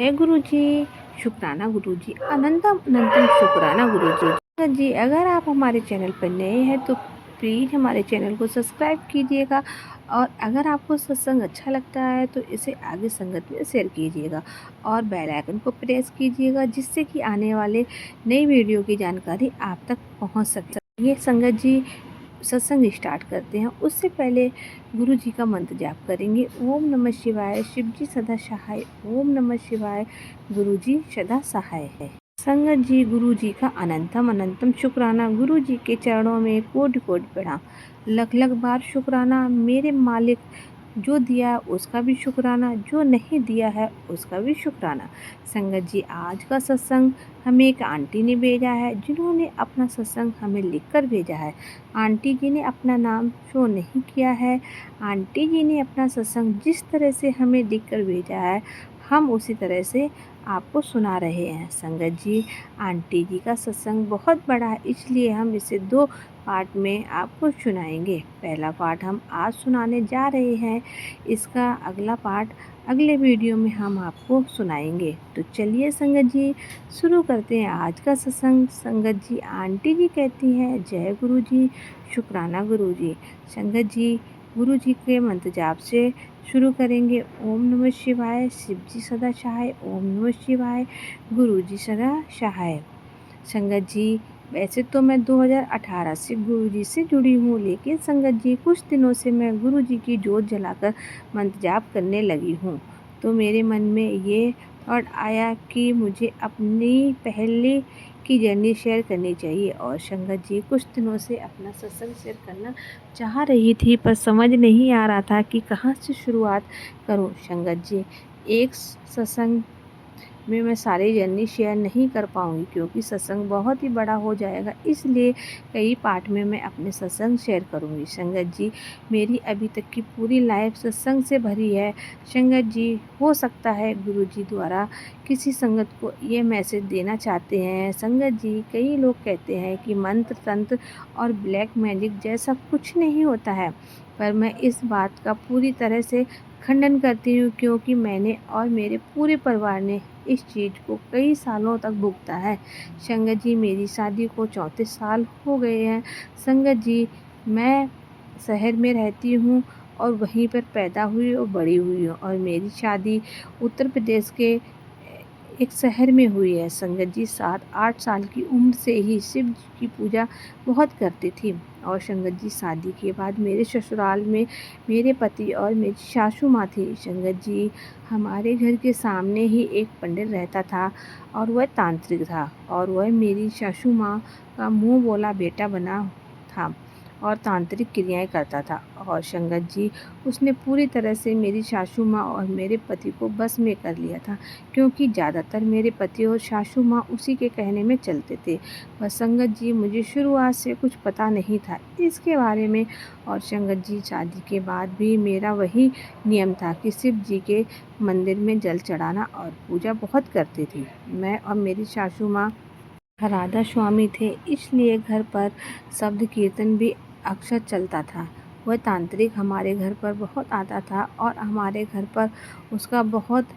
जय गुरु जी, शुक्राना गुरु जी, अनंतम अनंतम शुक्राना गुरु जी। जी, अगर आप हमारे चैनल पर नए हैं तो प्लीज़ हमारे चैनल को सब्सक्राइब कीजिएगा और अगर आपको सत्संग अच्छा लगता है तो इसे आगे संगत में शेयर कीजिएगा और बेल आइकन को प्रेस कीजिएगा जिससे कि आने वाले नई वीडियो की जानकारी आप तक पहुंच सके। ये संगत जी, सत्संग स्टार्ट करते हैं उससे पहले गुरु जी का मंत्र जाप करेंगे। ओम नमः शिवाय, शिव जी सदा सहाय। ओम नमः शिवाय, गुरु जी सदा सहाय है। संगत जी, गुरु जी का अनंतम अनंतम शुक्राना। गुरु जी के चरणों में कोटि कोटि प्रणाम। लख लख बार शुक्राना। मेरे मालिक जो दिया उसका भी शुक्राना, जो नहीं दिया है उसका भी शुक्राना। संगत जी, आज का सत्संग हमें एक आंटी ने भेजा है जिन्होंने अपना सत्संग हमें लिखकर भेजा है। आंटी जी ने अपना नाम शो नहीं किया है। आंटी जी ने अपना सत्संग जिस तरह से हमें लिखकर भेजा है हम उसी तरह से आपको सुना रहे हैं। संगत जी, आंटी जी का सत्संग बहुत बड़ा है इसलिए हम इसे 2 पार्ट में आपको सुनाएंगे। पहला पार्ट हम आज सुनाने जा रहे हैं, इसका अगला पार्ट अगले वीडियो में हम आपको सुनाएंगे। तो चलिए संगत जी, शुरू करते हैं आज का सत्संग। संगत जी, आंटी जी कहती हैं, जय गुरु जी, शुक्राना गुरु जी। संगत जी, गुरु जी के मंत्र जाप से शुरू करेंगे। ओम नमः शिवाय, शिव जी सदा सहाय। ओम नमः शिवाय, गुरु जी सदा सहाय। संगत जी, वैसे तो मैं 2018 से गुरु जी से जुड़ी हूँ, लेकिन संगत जी कुछ दिनों से मैं गुरु जी की जोत जलाकर मंत्र जाप करने लगी हूँ। तो मेरे मन में ये थॉट आया कि मुझे अपनी पहले की जर्नी शेयर करनी चाहिए और संगत जी कुछ दिनों से अपना सत्संग शेयर करना चाह रही थी पर समझ नहीं आ रहा था कि कहाँ से शुरुआत करूँ। संगत जी, एक सत्संग में मैं सारी जर्नी शेयर नहीं कर पाऊँगी क्योंकि सत्संग बहुत ही बड़ा हो जाएगा, इसलिए कई पार्ट में मैं अपने सत्संग शेयर करूँगी। संगत जी, मेरी अभी तक की पूरी लाइफ सत्संग से भरी है। संगत जी, हो सकता है गुरु जी द्वारा किसी संगत को ये मैसेज देना चाहते हैं। संगत जी, कई लोग कहते हैं कि मंत्र तंत्र और ब्लैक मैजिक जैसा कुछ नहीं होता है, पर मैं इस बात का पूरी तरह से खंडन करती हूँ क्योंकि मैंने और मेरे पूरे परिवार ने इस चीज़ को कई सालों तक भुगता है। संगत जी, मेरी शादी को 34 साल हो गए हैं। संगत जी, मैं शहर में रहती हूँ और वहीं पर पैदा हुई और बड़ी हुई हूँ और मेरी शादी उत्तर प्रदेश के एक शहर में हुई है। संगत जी, 7-8 साल की उम्र से ही शिव जी की पूजा बहुत करती थी और संगत जी, शादी के बाद मेरे ससुराल में मेरे पति और मेरी सासू माँ थी। संगत जी, हमारे घर के सामने ही एक पंडित रहता था और वह तांत्रिक था और वह मेरी सासू माँ का मुँह बोला बेटा बना था और तांत्रिक क्रियाएं करता था। और संगत जी, उसने पूरी तरह से मेरी सासू माँ और मेरे पति को बस में कर लिया था क्योंकि ज़्यादातर मेरे पति और सासू माँ उसी के कहने में चलते थे। पर संगत जी, मुझे शुरुआत से कुछ पता नहीं था इसके बारे में और संगत जी, शादी के बाद भी मेरा वही नियम था कि शिव जी के मंदिर में जल चढ़ाना और पूजा बहुत करती थी। मैं और मेरी सासू माँ राधा स्वामी थे, इसलिए घर पर शब्द कीर्तन भी अक्सर चलता था। वह तांत्रिक हमारे घर पर बहुत आता था और हमारे घर पर उसका बहुत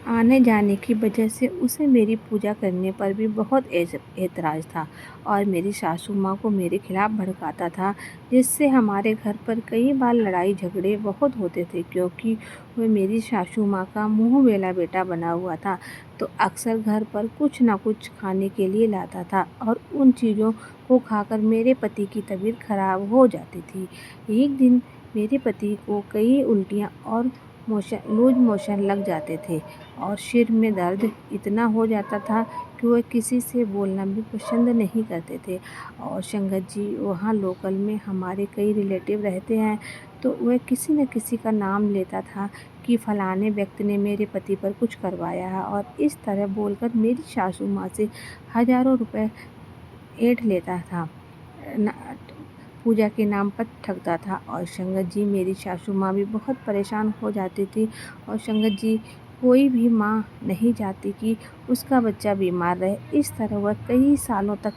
आने जाने की वजह से उसे मेरी पूजा करने पर भी बहुत ऐतराज़ था और मेरी सासू माँ को मेरे खिलाफ़ भड़काता था, जिससे हमारे घर पर कई बार लड़ाई झगड़े बहुत होते थे क्योंकि वह मेरी सासू माँ का मुँह मेला बेटा बना हुआ था। तो अक्सर घर पर कुछ ना कुछ खाने के लिए लाता था और उन चीज़ों को खाकर मेरे पति की तबीयत खराब हो जाती थी। एक दिन मेरे पति को कई उल्टियाँ और लूज मोशन लग जाते थे और सिर में दर्द इतना हो जाता था कि वह किसी से बोलना भी पसंद नहीं करते थे। और संगत जी, वहाँ लोकल में हमारे कई रिलेटिव रहते हैं तो वह किसी न किसी का नाम लेता था कि फलाने व्यक्ति ने मेरे पति पर कुछ करवाया है और इस तरह बोलकर मेरी सासू माँ से हज़ारों रुपए ऐंठ लेता था, पूजा के नाम पर ठगता था। और संगत जी, मेरी सासू माँ भी बहुत परेशान हो जाती थी और संगत जी, कोई भी माँ नहीं चाहती कि उसका बच्चा बीमार रहे। इस तरह वह कई सालों तक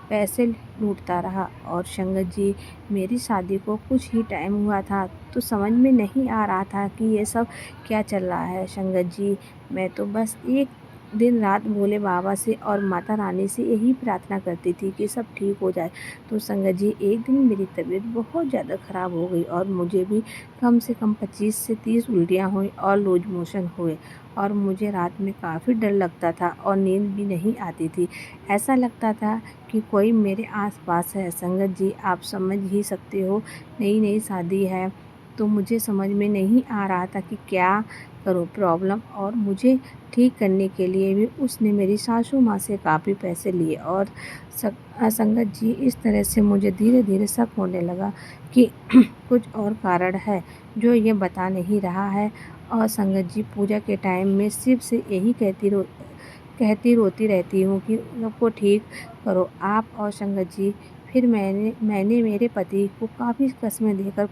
पैसे लूटता रहा। और संगत जी, मेरी शादी को कुछ ही टाइम हुआ था, तो समझ में नहीं आ रहा था कि ये सब क्या चल रहा है। संगत जी, मैं तो बस एक दिन रात भोले बाबा से और माता रानी से यही प्रार्थना करती थी कि सब ठीक हो जाए। तो संगत जी, एक दिन मेरी तबीयत बहुत ज़्यादा ख़राब हो गई और मुझे भी कम से कम 25 से 30 उल्टियाँ हुई और लूज मोशन हुए। और मुझे रात में काफ़ी डर लगता था और नींद भी नहीं आती थी। ऐसा लगता था कि कोई मेरे आस-पास है। संगत जी, आप समझ ही सकते हो, नई-नई शादी है, तो मुझे समझ में नहीं आ रहा था कि क्या करूँ प्रॉब्लम। और मुझे ठीक करने के लिए भी उसने मेरी सासू माँ से काफ़ी पैसे लिए। और संगत जी, इस तरह से मुझे धीरे-धीरे शक होने लगा कि कुछ और कारण है जो ये बता नहीं रहा है। और संगत जी, पूजा के टाइम में शिव से यही कहती रोती रहती हूँ कि सबको ठीक करो आप। और संगत जी, फिर मैंने मेरे पति को काफ़ी कस्में देकर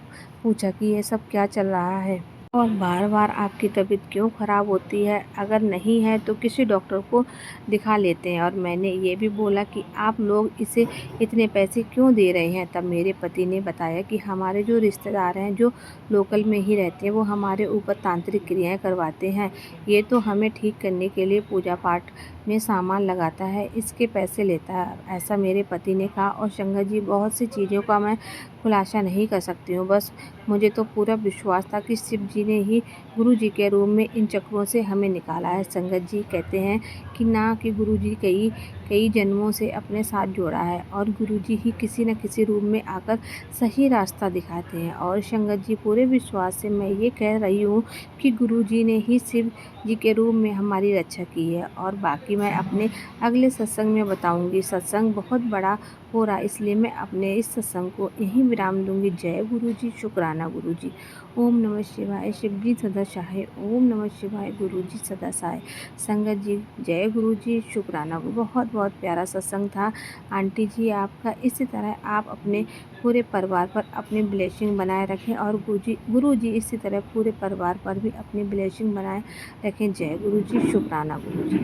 पूछा कि ये सब क्या चल रहा है और बार-बार आपकी तबीयत क्यों ख़राब होती है? अगर नहीं है तो किसी डॉक्टर को दिखा लेते हैं। और मैंने ये भी बोला कि आप लोग इसे इतने पैसे क्यों दे रहे हैं? तब मेरे पति ने बताया कि हमारे जो रिश्तेदार हैं, जो लोकल में ही रहते हैं, वो हमारे ऊपर तांत्रिक क्रियाएँ करवाते हैं। ये तो हमें ठीक करने के लिए पूजा पाठ में सामान लगाता है, इसके पैसे लेता है, ऐसा मेरे पति ने कहा। और संगत जी, बहुत सी चीज़ों का मैं खुलासा नहीं कर सकती हूँ। बस मुझे तो पूरा विश्वास था कि शिव जी ने ही गुरु जी के रूप में इन चक्रों से हमें निकाला है। संगत जी, कहते हैं कि ना कि गुरु जी कई कई जन्मों से अपने साथ जोड़ा है और गुरु जी ही किसी न किसी रूप में आकर सही रास्ता दिखाते हैं। और संगत जी, पूरे विश्वास से मैं ये कह रही हूँ कि गुरु जी ने ही शिव जी के रूप में हमारी रक्षा की है। और बाकी मैं अपने अगले सत्संग में बताऊँगी। सत्संग बहुत बड़ा हो रहा है, इसलिए मैं अपने इस सत्संग को यहीं विराम दूँगी। जय गुरु जी, शुक्राना गुरु जी। ओम नमः शिवाय, शिव जी सदा सहाय। ओम नमः शिवाय, गुरु जी सदा सहाय। संगत जी, जय गुरु जी, शुक्राना। बहुत बहुत प्यारा सत्संग था। आंटी जी, आपका इसी तरह आप अपने पूरे परिवार पर अपनी ब्लेसिंग बनाए रखें और गुरु जी इसी तरह पूरे परिवार पर भी अपनी ब्लेसिंग बनाए रखें। जय गुरु जी, शुक्राना गुरु जी।